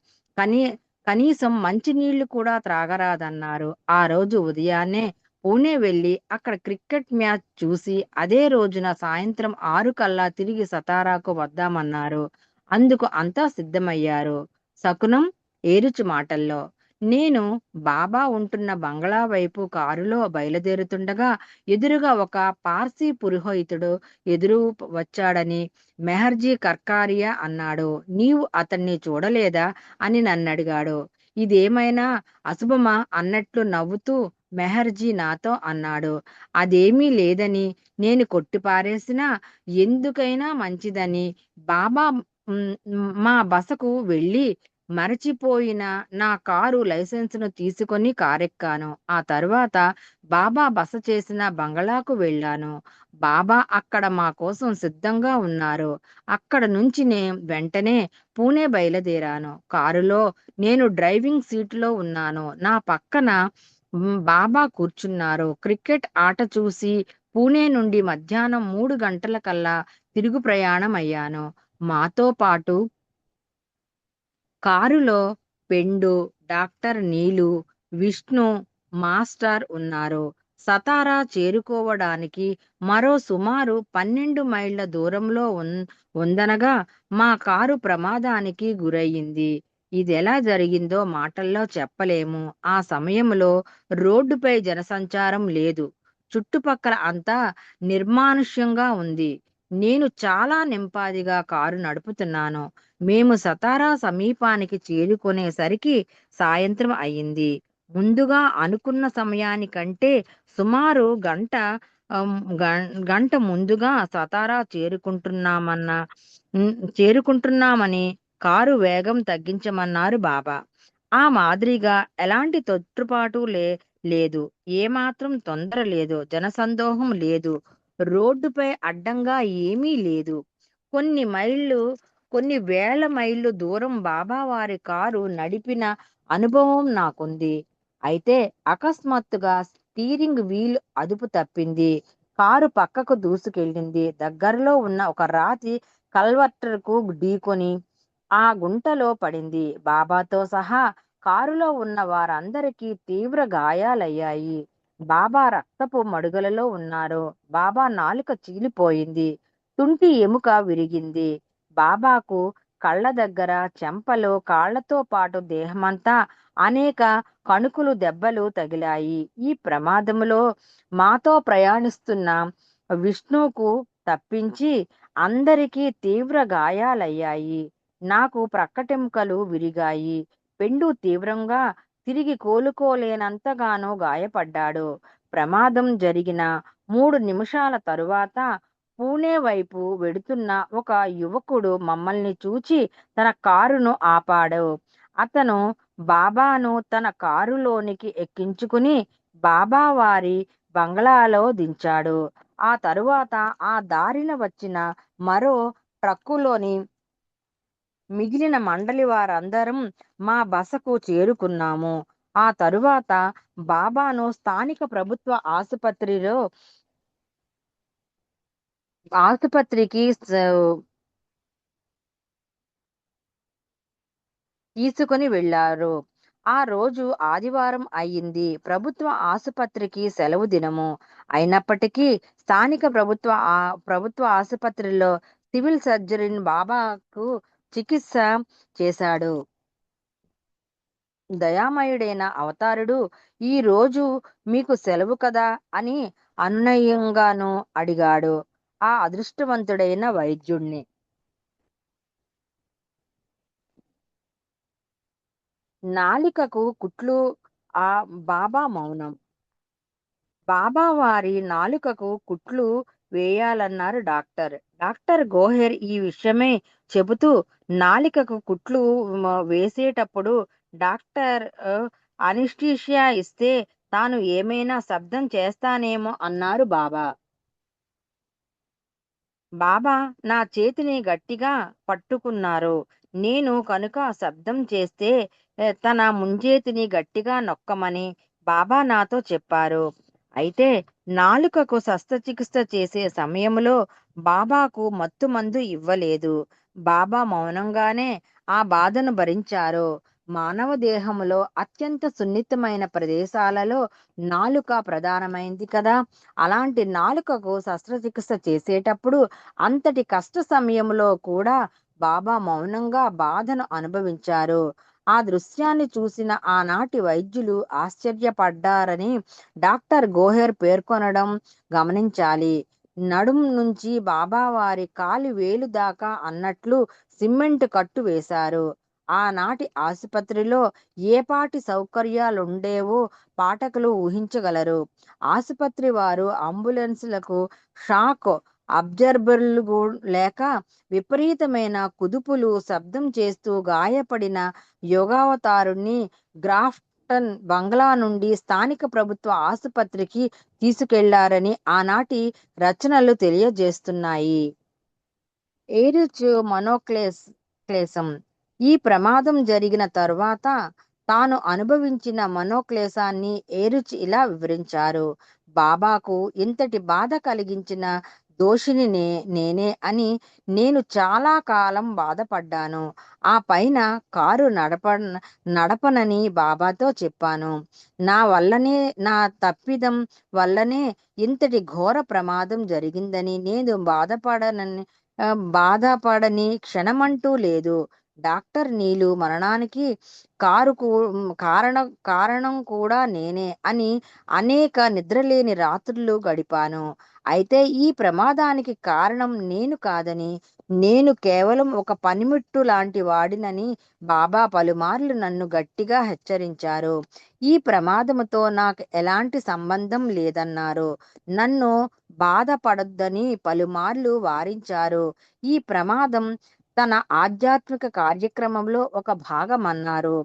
కనీసం మంచినీళ్లు కూడా త్రాగరాదన్నారు. ఆ రోజు ఉదయాన్నే పూణే వెళ్లి అక్కడ క్రికెట్ మ్యాచ్ చూసి అదే రోజున సాయంత్రం 6 కల్లా తిరిగి సతారాకు వద్దామన్నారు. అందుకు అంతా సిద్ధమయ్యారు. శకునం ఏరుచు మాటల్లో, నేను బాబా ఉంటున్న బంగ్లా వైపు కారులో బయలుదేరుతుండగా ఎదురుగా ఒక పార్సీ పురోహితుడు ఎదురు వచ్చాడని మెహర్జీ కర్కారియా అన్నాడు. నీవు అతన్ని చూడలేదా అని నన్నడిగాడు. ఇదేమైనా అశుభమా అన్నట్లు నవ్వుతూ మెహర్జీ నాతో అన్నాడు. అదేమీ లేదని, నేను కొట్టిపారేసినా ఎందుకైనా మంచిదని బాబా మా బసకు వెళ్ళి మరచిపోయిన నా కారు లైసెన్సును తీసుకొని కారెక్కాను. ఆ తర్వాత బాబా బస చేసిన బంగళాకు వెళ్ళాను. బాబా అక్కడ మా కోసం సిద్ధంగా ఉన్నారు. అక్కడ నుంచి వెంటనే పూణే బయలుదేరాను. కారులో నేను డ్రైవింగ్ సీటులో ఉన్నాను. నా పక్కన బాబా కూర్చున్నారు. క్రికెట్ ఆట చూసి పూణే నుండి మధ్యాహ్నం 3 గంటలకల్లా తిరుగు ప్రయాణం అయ్యాను. మాతో పాటు కారులో పెండు, డాక్టర్ నీలు, విష్ణు మాస్టర్ ఉన్నారు. సతారా చేరుకోవడానికి మరో సుమారు 12 మైళ్ళ దూరంలో ఉందనగా మా కారు ప్రమాదానికి గురయ్యింది. ఇదెలా జరిగిందో మాటల్లో చెప్పలేము. ఆ సమయంలో రోడ్డుపై జనసంచారం లేదు. చుట్టుపక్కల అంతా నిర్మానుష్యంగా ఉంది. నేను చాలా నింపాదిగా కారు నడుపుతున్నాను. మేము సతారా సమీపానికి చేరుకునేసరికి సాయంత్రం అయింది. ముందుగా అనుకున్న సమయానికంటే సుమారు గంట ముందుగా సతారా చేరుకుంటున్నామని కారు వేగం తగ్గించమన్నారు బాబా. ఆ మాదిరిగా ఎలాంటి తొట్టుపాటు లేదు. ఏమాత్రం తొందర లేదు. జనసందోహం లేదు. రోడ్డుపై అడ్డంగా ఏమీ లేదు. కొన్ని వేల మైళ్ళు దూరం బాబా వారి కారు నడిపిన అనుభవం నాకుంది. అయితే అకస్మాత్తుగా స్టీరింగ్ వీల్ అదుపు తప్పింది. కారు పక్కకు దూసుకెళ్ళింది. దగ్గరలో ఉన్న ఒక రాతి కల్వర్టర్కు ఢీకొని ఆ గుంటలో పడింది. బాబాతో సహా కారులో ఉన్న వారందరికీ తీవ్ర గాయాలయ్యాయి. బాబా రక్తపు మడుగులలో ఉన్నారు. బాబా నాలుక చీలిపోయింది. తుంటి ఎముక విరిగింది. బాబాకు కళ్ళ దగ్గర, చెంపలో, కాళ్లతో పాటు దేహమంతా అనేక కణుకులు దెబ్బలు తగిలాయి. ఈ ప్రమాదంలో మాతో ప్రయాణిస్తున్న విష్ణుకు తప్పించి అందరికీ తీవ్ర గాయాలయ్యాయి. నాకు ప్రక్కటెముకలు విరిగాయి. పెండు తీవ్రంగా తిరిగి కోలుకోలేనంతగానో గాయపడ్డాడు. ప్రమాదం జరిగిన 3 నిమిషాల తరువాత పూణే వైపు వెడుతున్న ఒక యువకుడు మమ్మల్ని చూచి తన కారును ఆపాడు. అతను బాబాను తన కారులోనికి ఎక్కించుకుని బాబా వారి బంగ్లాలో దించాడు. ఆ తరువాత ఆ దారిన వచ్చిన మరో ట్రక్కులోని మిగిలిన మండలి వారందరం మా బసకు చేరుకున్నాము. ఆ తరువాత బాబాను స్థానిక ప్రభుత్వ ఆసుపత్రికి తీసుకుని వెళ్లారు. ఆ రోజు ఆదివారం అయింది. ప్రభుత్వ ఆసుపత్రికి సెలవు దినము అయినప్పటికీ స్థానిక ప్రభుత్వ ఆసుపత్రిలో సివిల్ సర్జన్ బాబాకు చికిత్స చేశాడు. దయామయుడైన అవతారుడు, ఈ రోజు మీకు సెలవు కదా అని అనునయంగాను అడిగాడు ఆ అదృష్టవంతుడైన వైద్యుణ్ణి. నాలికకు కుట్లు. ఆ బాబా మౌనం. బాబా వారి నాలుకకు కుట్లు వేయాలన్నారు డాక్టర్ గోహెర్ ఈ విషయమే చెబుతూ నాలికకు కుట్లు వేసేటప్పుడు డాక్టర్ అనిస్టీషియా ఇస్తే తాను ఏమైనా శబ్దం చేస్తానేమో అన్నారు బాబా. బాబా నా చేతిని గట్టిగా పట్టుకున్నారు. నేను కనుక శబ్దం చేస్తే తన ముంజేతిని గట్టిగా నొక్కమని బాబా నాతో చెప్పారు. అయితే నాలుకకు శస్త్రచికిత్స చేసే సమయంలో బాబాకు మత్తుమందు ఇవ్వలేదు. బాబా మౌనంగానే ఆ బాధను భరించారు. మానవ దేహంలో అత్యంత సున్నితమైన ప్రదేశాలలో నాలుక ప్రధానమైంది కదా. అలాంటి నాలుకకు శస్త్రచికిత్స చేసేటప్పుడు అంతటి కష్ట సమయంలో కూడా బాబా మౌనంగా బాధను అనుభవించారు. ఆ దృశ్యాన్ని చూసిన ఆనాటి వైద్యులు ఆశ్చర్యపడ్డారని డాక్టర్ గోహెర్ పేర్కొనడం గమనించాలి. నడుం నుంచి బాబావారి కాలి వేలు దాకా అన్నట్లు సిమెంట్ కట్టు వేశారు. ఆనాటి ఆసుపత్రిలో ఏపాటి సౌకర్యాలుండేవో పాఠకులు ఊహించగలరు. ఆసుపత్రి వారు అంబులెన్సులకు షాక్ అబ్జర్బర్లు లేక విపరీతమైన కుదుపులు శబ్దం చేస్తూ గాయపడిన యోగావతారుణ్ణి గ్రాఫ్టన్ బంగ్లా నుండి స్థానిక ప్రభుత్వ ఆసుపత్రికి తీసుకెళ్లారని ఆనాటి రచనలు తెలియజేస్తున్నాయి. ఎయిరిచ్ మనోక్లేశం. ఈ ప్రమాదం జరిగిన తరువాత తాను అనుభవించిన మనోక్లేశాన్ని ఎయిరిచ్ ఇలా వివరించారు. బాబాకు ఇంతటి బాధ కలిగించిన దోషిని నేనే అని నేను చాలా కాలం బాధపడ్డాను. ఆ పైన కారు నడపనని బాబాతో చెప్పాను. నా వల్లనే, నా తప్పిదం వల్లనే ఇంతటి ఘోర ప్రమాదం జరిగిందని నేను బాధపడని క్షణమంటూ లేదు. డాక్టర్ నీలు మరణానికి కారణం కూడా నేనే అని అనేక నిద్రలేని రాత్రులు గడిపాను. అయితే ఈ ప్రమాదానికి కారణం నేను కాదని, నేను కేవలం ఒక పనిముట్టు లాంటి వాడినని బాబా పలుమార్లు నన్ను గట్టిగా హెచ్చరించారు. ఈ ప్రమాదముతో నాకు ఎలాంటి సంబంధం లేదన్నారు. నన్ను బాధపడొద్దని పలుమార్లు వారించారు. ఈ ప్రమాదం తన ఆధ్యాత్మిక కార్యక్రమంలో ఒక భాగమన్నారు.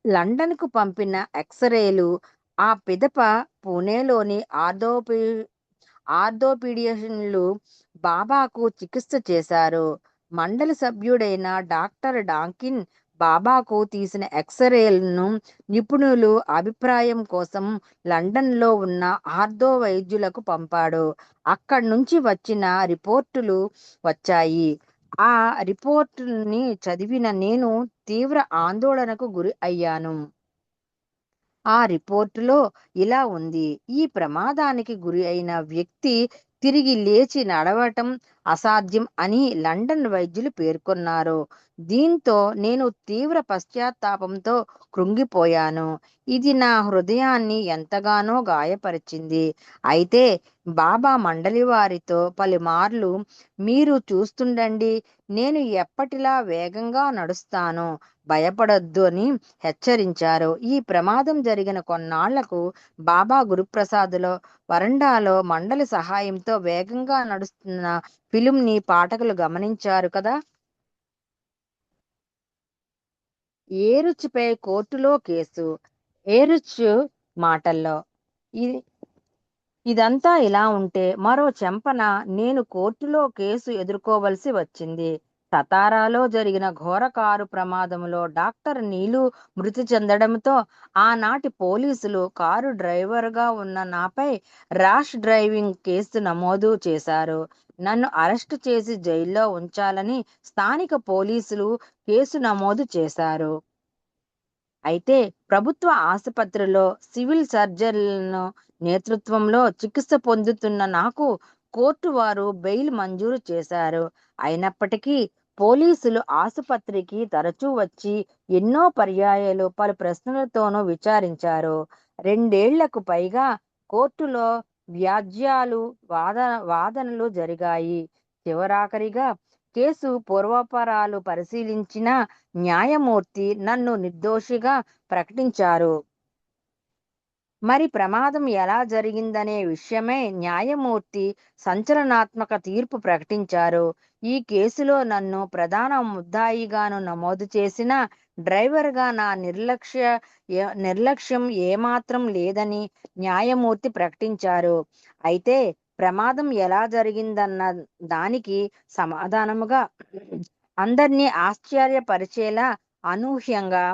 లండన్కు పంపిన ఎక్స్రేలు ఆ పిదప పూణేలోని ఆర్థోపీడియన్లు బాబాకు చికిత్స చేశారు. మండలి సభ్యుడైన డాక్టర్ డాకిన్ బాబాకు తీసిన ఎక్స్రేలను నిపుణులు అభిప్రాయం కోసం లండన్లో ఉన్న ఆర్థో వైద్యులకు పంపాడు. అక్కడి నుంచి వచ్చిన రిపోర్టులు వచ్చాయి. ఆ రిపోర్టుని చదివిన నేను తీవ్ర ఆందోళనకు గురి అయ్యాను. ఆ రిపోర్టులో ఇలా ఉంది: ఈ ప్రమాదానికి గురి అయిన వ్యక్తి తిరిగి లేచి నడవటం అసాధ్యం అని లండన్ వైద్యులు పేర్కొన్నారు. దీంతో నేను తీవ్ర పశ్చాత్తాపంతో కృంగిపోయాను. ఇది నా హృదయాన్ని ఎంతగానో గాయపరిచింది. అయితే బాబా మండలి వారితో పలుమార్లు, మీరు చూస్తుండండి, నేను ఎప్పటిలా వేగంగా నడుస్తాను, భయపడొద్దు అని హెచ్చరించారు. ఈ ప్రమాదం జరిగిన కొన్నాళ్లకు బాబా గురుప్రసాద్లో వరండాలో మండలి సహాయంతో వేగంగా నడుస్తున్న ఫిలింని పాఠకులు గమనించారు కదా. ఏరుచ్పై కోర్టులో కేసు. ఏరుచ్ మాటల్లో, ఇదంతా ఇలా ఉంటే మరో చెంపన నేను కోర్టులో కేసు ఎదుర్కోవలసి వచ్చింది. సతారాలో జరిగిన ఘోర కారు ప్రమాదంలో డాక్టర్ నీలు మృతి చెందడంతో ఆనాటి పోలీసులు కారు డ్రైవర్గా ఉన్న నాపై ర్యాష్ డ్రైవింగ్ కేసు నమోదు చేశారు. నన్ను అరెస్టు చేసి జైల్లో ఉంచాలని స్థానిక పోలీసులు కేసు నమోదు చేశారు. అయితే ప్రభుత్వ ఆసుపత్రిలో సివిల్ సర్జన్ల నేతృత్వంలో చికిత్స పొందుతున్న నాకు కోర్టు వారు బెయిల్ మంజూరు చేశారు. అయినప్పటికీ పోలీసులు ఆసుపత్రికి తరచూ వచ్చి ఎన్నో పర్యాయాలు పలు ప్రశ్నలతోనూ విచారించారు. 2 ఏళ్లకు పైగా కోర్టులో వ్యాజ్యాలు, వాదనలు జరిగాయి. చివరాఖరిగా కేసు పూర్వాపరాలు పరిశీలించిన న్యాయమూర్తి నన్ను నిర్దోషిగా ప్రకటించారు. మరి ప్రమాదం ఎలా జరిగిందనే విషయమై న్యాయమూర్తి సంచలనాత్మక తీర్పు ప్రకటించారు. ఈ కేసులో నన్ను ప్రధాన ముద్దాయిగాను నమోదు చేసిన డ్రైవర్గా నా నిర్లక్ష్యం ఏమాత్రం లేదని న్యాయమూర్తి ప్రకటించారు. అయితే ప్రమాదం ఎలా జరిగిందన్న దానికి సమాధానముగా అందరినీ ఆశ్చర్యపరిచేలా అనూహ్యంగా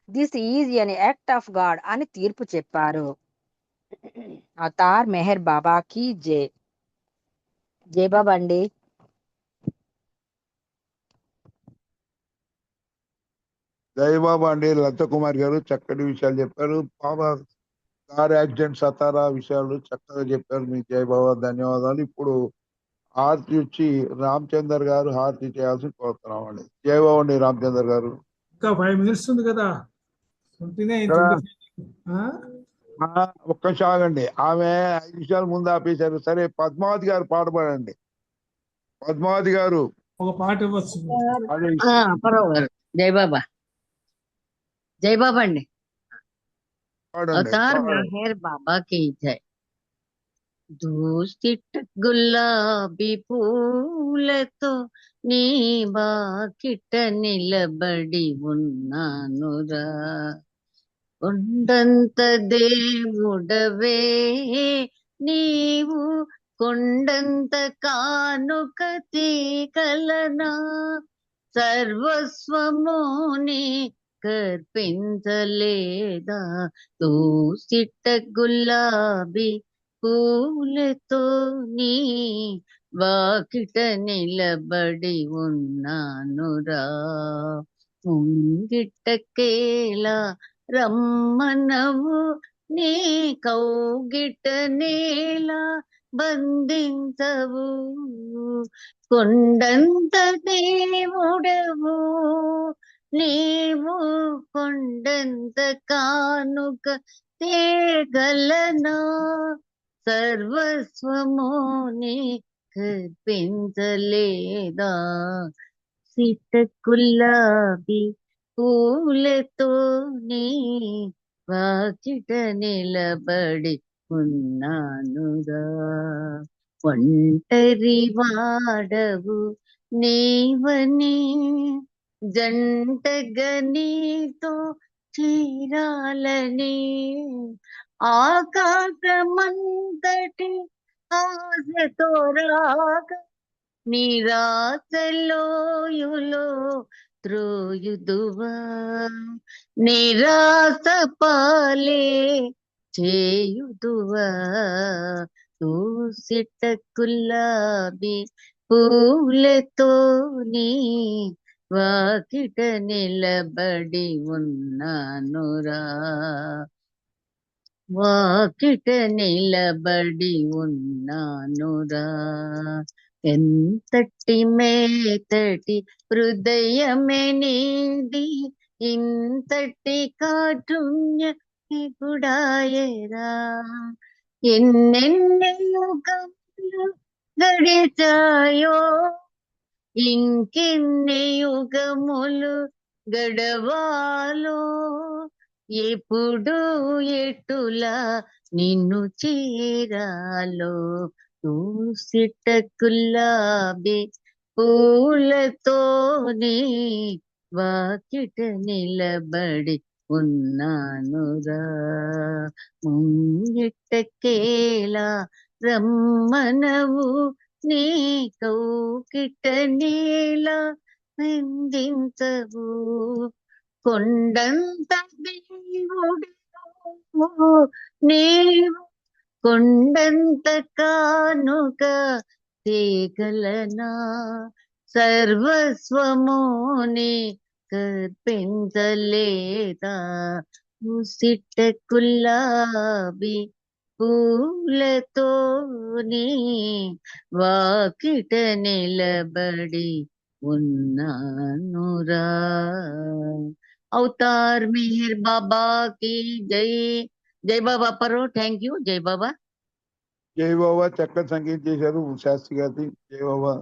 this is N act of God అని తీర్పు చెప్పారు. అవతార్ మెహర్ బాబాకి జై. జై బాబా అండి. జయబాబా అండి. లలిత కుమార్ గారు చక్కటి విషయాలు చెప్పారు. బాబా కార్ యాక్సిడెంట్ సతారా విషయాలు చక్కగా చెప్పారు. మీకు జయబాబా ధన్యవాదాలు. ఇప్పుడు హారతి వచ్చి రామచందర్ గారు హారతి చేయాల్సి కోరుతున్నామండి. జయబాబా అండి రామచందర్ గారు. ఇంకా 5 minutes ఉంది కదా. 29, ఇక్కడ 25. ఒక్క నిమిషం ఆగండి. ఆమె 5 నిమిషాల ముందు ఆపేశారు. సరే పద్మావతి గారు పాట పాడండి. పద్మావతి గారు ఒక పాట ఇవ్వచ్చు. అదే పర్వాలేదు. జై బాబా. జై బాబా అండి. పాడండి. అవతార్ మెహర్ బాబా की जय. దూసిట గులాబీ పూలతో నీ బాకిట నిలబడి ఉన్నానురా. కొండంత దేవుడవే నీవు, కొండంత కానుక తీగలనా, సర్వస్వము నీ కర్పించలేదా. దూసిట గులాబీ పూలతో నీ వాకిట నిలబడి ఉన్నానురా. ముంగిటకేలా రమ్మనవు, నీ కౌగిట నేలా బంధించవు. కొండంత దేవుడవు నీవు, కొండంత కానుక తేగలనా, సర్వస్వము నీ కర్పించలేదా. సిట గులాబీ పూలతో నీ వాకిట నిలబడి ఉన్నానురా. ఒంటరి వాడవు నీవని, జంటగా నీతో చీరాలని, ఆకాశమంతటి ఆశతో రాగ, నిరాశలోయులో త్రోయుదువా. నిరాశ పాలే చేయుదువా. దూసిట గులాబీ పూలతో నీ వాకిట నిలబడి ఉన్నానురా. వాకిట నిలబడి ఉన్నానురా. ఎంతటి మేతటి హృదయమే నీది, ఇంతటి కాఠున్య గుడాయరా. ఎన్నెన్ని యుగములు గడిచాయో, ఇంకెన్ని యుగములు గడవాలో, ఎప్పుడు ఎటులా నిన్ను చేరాలో. దూసిట గులాబీ పూలతో నీ వాకిట నిలబడి ఉన్నానురా. ముంగిటకేలా రమ్మనవు, నీ కౌకిట నేలా బంధించవు. కొండంత దేవుడు నీవు, కొండంత కానుక తేగలనా, సర్వస్వము నీ కర్పించలేదా. దూసిట గులాబీ పూలతో నీ వాకిట నిలబడి ఉన్నానురా. అవతార్ మెహర్ బాబా की జై. జై బాబా పరో. Thank you. జై బాబా. జయబాబా చక్కటి సంగీతం చేశారు శాస్త్రి గారి. జయబాబా.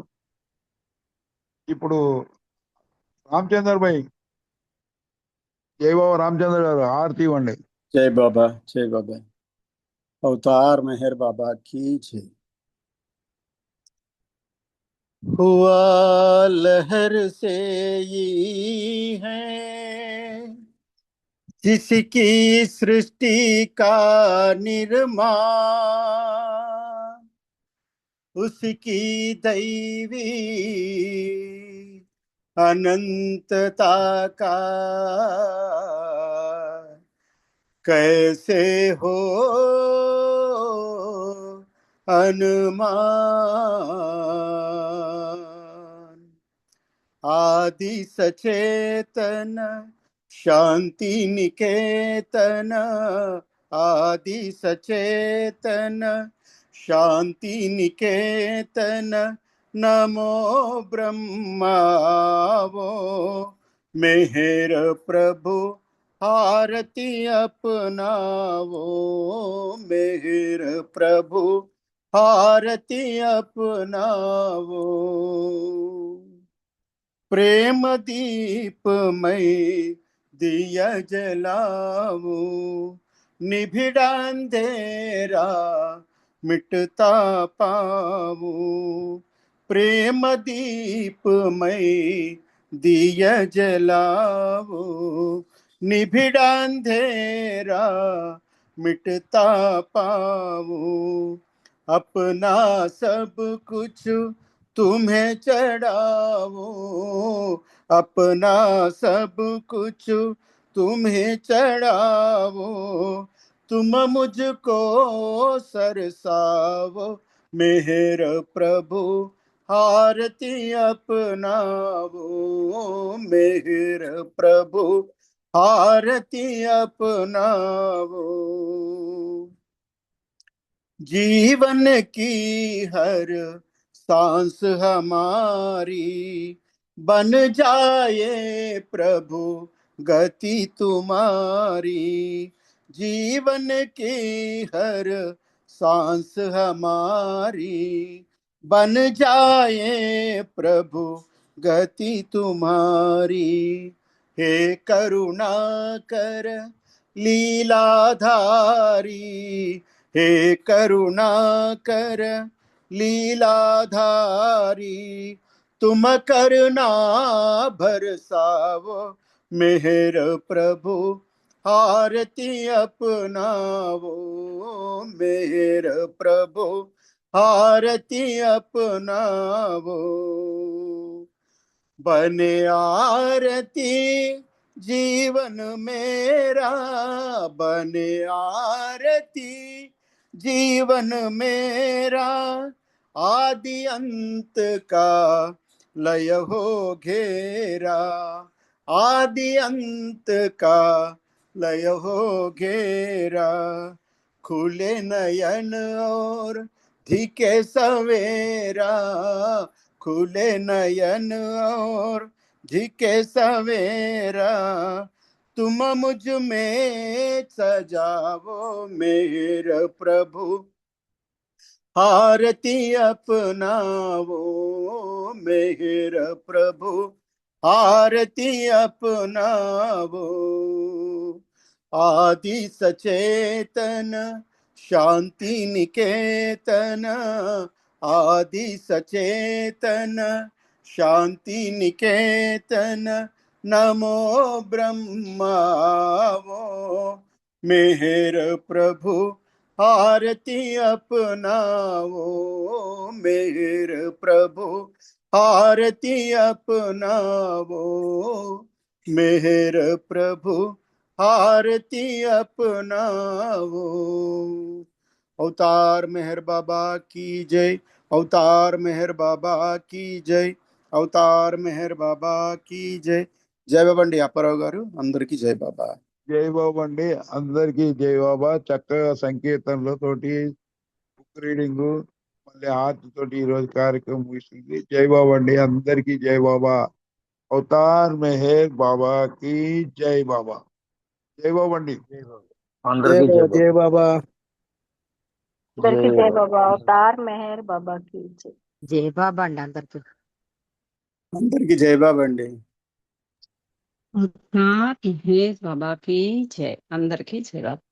ఇప్పుడు రామచందర్ భాయ్, జయబాబా రామచంద్ర గారు హారతి ఇవ్వండి. जय बाबा, जय बाबा। अवतार मेहर बाबा की जय। हुआ लहर से ही है जिसकी सृष्टि का निर्माण, उसकी दैवी अनंतता का कैसे हो अनुमान। आदि सचेतन शांति निकेतन, आदि सचेतन शांति निकेतन, नमो ब्रह्मावो मेहर प्रभु आरती अपनावो, मेहर प्रभु आरती अपनावो। प्रेम दीपमय दिया जलाओ, निभिड़ा अंधेरा मिटता पाओ। प्रेम दीपमय दिया जलाओ, निभिड़ा अंधेरा मिटता पाओ। अपना सब कुछ तुम्हें चढ़ाओ, अपना सब कुछ तुम्हें चढ़ाओ। तुम मुझको सरसाओ, मेहर प्रभु आरती अपनाओ, मेहर प्रभु आरती अपनाओ। जीवन की हर सांस हमारी बन जाए प्रभु गति तुम्हारी। जीवन की हर सांस हमारी बन जाए प्रभु गति तुम्हारी। हे करुणा कर लीलाधारी, हे करुणा कर लीलाधारी। तुम करना बरसाओ, मेहर प्रभु आरती अपनाओ, मेहर प्रभु आरती अपनाओ। बने आरती जीवन मेरा, बने आरती जीवन मेरा। आदि अंत का लय हो घेरा, आदि अंत का लय हो घेरा। खुले नयन और धिके सवेरा, खुले नयन और धिके सवेरा। तुम मुझ में सजाओ, मेहर प्रभु आरती अपनाओ, मेहर प्रभु आरती अपनाओ। आदि सचेतन शांति निकेतन, आदि सचेतन शांति निकेतन, नमो ब्रह्मावो मेहर प्रभु आरती अपनाओ, मेहर प्रभु आरती अपनाओ, मेहर प्रभु आरती अपनाओ। अवतार मेहर बाबा की जय, अवतार मेहर बाबा की जय, अवतार मेहर बाबा की जय। జై బాబా అండి అప్పారావు గారు, అందరికీ జై బాబా. జై బాబా అండి, అందరికీ జై బాబా. చక్కగా సంకీర్తనలతోటి బుక్ రీడింగ్ మళ్ళీ హారతి తోటి ఈ రోజు కార్యక్రమం ముగిసింది. జై బాబా అండి, అందరికీ జై బాబా. అవతార్ మెహర్ బాబా की జై బాబా. జై బాబా అండి. అందరికీ జై జై బాబా. బాబా. అందరికీ జై జై బాబా. బాబా. అవతార్ మెహర్ బాబా की जय. జై బాబా అండి అందరికి. అందరికీ జై బాబా అండి. అవతార్ మెహర్ బాబా की जय, అందరికీ జై బాబా.